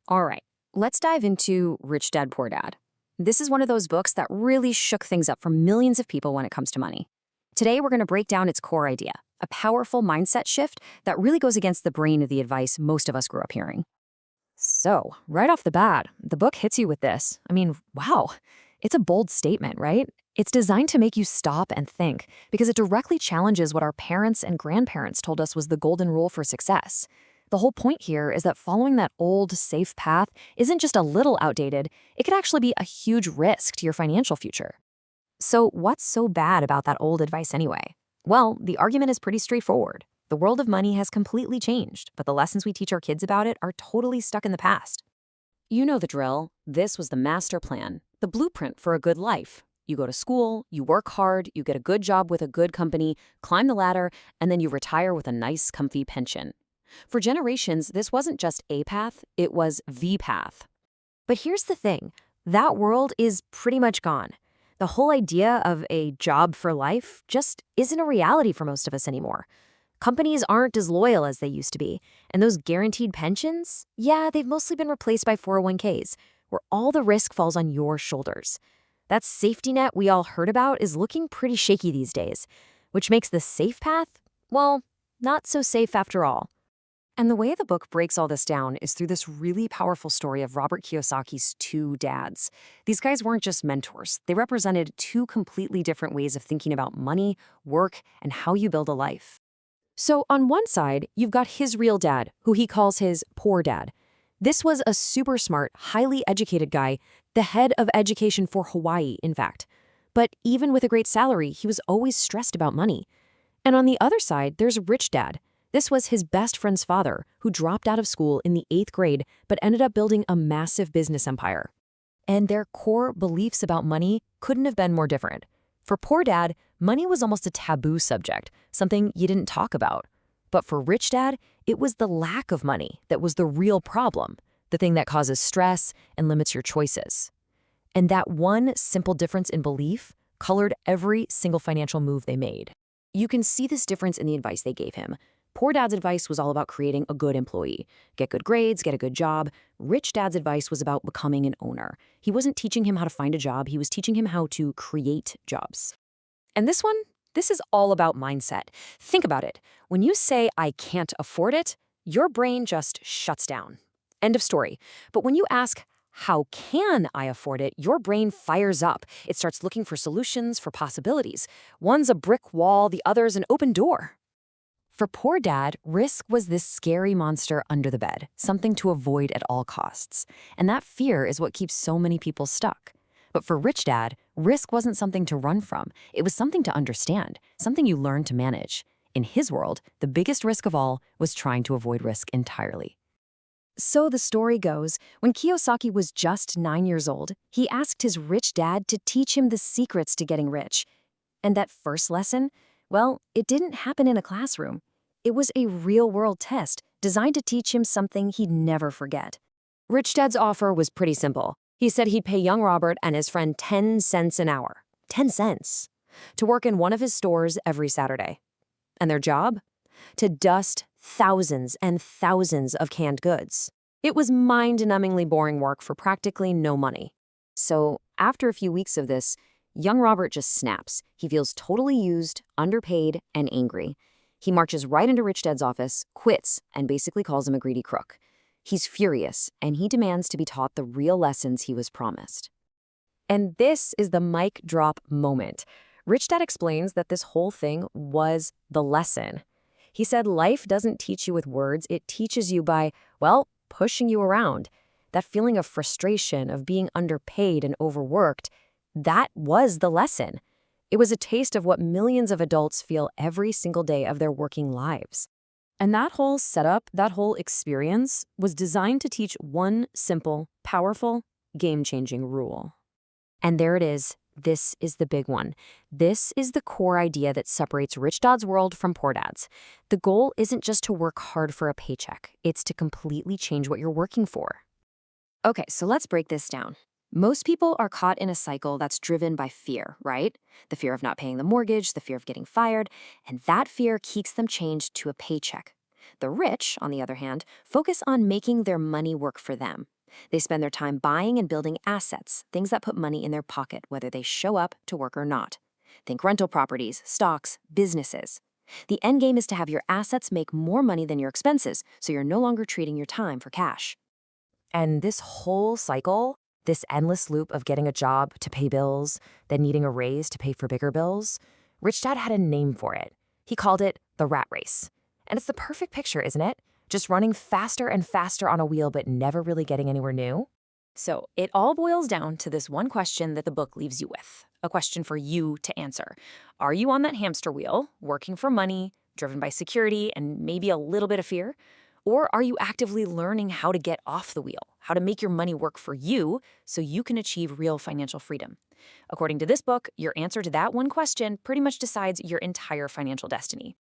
All right, let's dive into Rich Dad Poor Dad. This is one of those books that really shook things up for millions of people when it comes to money. Today, we're going to break down its core idea, a powerful mindset shift that really goes against the brain of the advice most of us grew up hearing. So, right off the bat, the book hits you with this. I mean, wow, it's a bold statement, right? It's designed to make you stop and think because it directly challenges what our parents and grandparents told us was the golden rule for success. The whole point here is that following that old, safe path isn't just a little outdated, it could actually be a huge risk to your financial future. So, what's so bad about that old advice anyway? Well, the argument is pretty straightforward. The world of money has completely changed, but the lessons we teach our kids about it are totally stuck in the past. You know the drill. This was the master plan, the blueprint for a good life. You go to school, you work hard, you get a good job with a good company, climb the ladder, and then you retire with a nice, comfy pension. For generations, this wasn't just a path, it was the path. But here's the thing, that world is pretty much gone. The whole idea of a job for life just isn't a reality for most of us anymore. Companies aren't as loyal as they used to be, and those guaranteed pensions, yeah, they've mostly been replaced by 401ks, where all the risk falls on your shoulders. That safety net we all heard about is looking pretty shaky these days, which makes the safe path, well, not so safe after all. And the way the book breaks all this down is through this really powerful story of Robert Kiyosaki's two dads. These guys weren't just mentors. They represented two completely different ways of thinking about money, work, and how you build a life. So on one side, you've got his real dad, who he calls his poor dad. This was a super smart, highly educated guy, the head of education for Hawaii, in fact. But even with a great salary, he was always stressed about money. And on the other side, there's Rich Dad. This was his best friend's father, who dropped out of school in the 8th grade but ended up building a massive business empire. And their core beliefs about money couldn't have been more different. For poor dad, money was almost a taboo subject, something you didn't talk about. But for Rich Dad, it was the lack of money that was the real problem, the thing that causes stress and limits your choices. And that one simple difference in belief colored every single financial move they made. You can see this difference in the advice they gave him. Poor Dad's advice was all about creating a good employee. Get good grades, get a good job. Rich Dad's advice was about becoming an owner. He wasn't teaching him how to find a job, he was teaching him how to create jobs. And this is all about mindset. Think about it. When you say, I can't afford it, your brain just shuts down. End of story. But when you ask, how can I afford it? Your brain fires up. It starts looking for solutions, for possibilities. One's a brick wall, the other's an open door. For poor dad, risk was this scary monster under the bed, something to avoid at all costs. And that fear is what keeps so many people stuck. But for Rich Dad, risk wasn't something to run from. It was something to understand, something you learn to manage. In his world, the biggest risk of all was trying to avoid risk entirely. So the story goes, when Kiyosaki was just 9 years old, he asked his rich dad to teach him the secrets to getting rich. And that first lesson, well, it didn't happen in a classroom. It was a real-world test designed to teach him something he'd never forget. Rich Dad's offer was pretty simple. He said he'd pay young Robert and his friend 10 cents an hour. 10 cents. To work in one of his stores every Saturday. And their job? To dust thousands and thousands of canned goods. It was mind-numbingly boring work for practically no money. So, after a few weeks of this, young Robert just snaps. He feels totally used, underpaid, and angry. He marches right into Rich Dad's office, quits, and basically calls him a greedy crook. He's furious, and he demands to be taught the real lessons he was promised. And this is the mic drop moment. Rich Dad explains that this whole thing was the lesson. He said life doesn't teach you with words, it teaches you by, well, pushing you around. That feeling of frustration, of being underpaid and overworked, that was the lesson. It was a taste of what millions of adults feel every single day of their working lives. And that whole setup, that whole experience, was designed to teach one simple, powerful, game-changing rule. And there it is. This is the big one. This is the core idea that separates Rich Dad's world from Poor Dad's. The goal isn't just to work hard for a paycheck. It's to completely change what you're working for. Okay, so let's break this down. Most people are caught in a cycle that's driven by fear, right? The fear of not paying the mortgage, the fear of getting fired, and that fear keeps them chained to a paycheck. The rich, on the other hand, focus on making their money work for them. They spend their time buying and building assets, things that put money in their pocket, whether they show up to work or not. Think rental properties, stocks, businesses. The end game is to have your assets make more money than your expenses, so you're no longer trading your time for cash. And this whole cycle, this endless loop of getting a job to pay bills, then needing a raise to pay for bigger bills, Rich Dad had a name for it. He called it the rat race. And it's the perfect picture, isn't it? Just running faster and faster on a wheel, but never really getting anywhere new. So it all boils down to this one question that the book leaves you with, a question for you to answer. Are you on that hamster wheel, working for money, driven by security and maybe a little bit of fear? Or are you actively learning how to get off the wheel, how to make your money work for you so you can achieve real financial freedom? According to this book, your answer to that one question pretty much decides your entire financial destiny.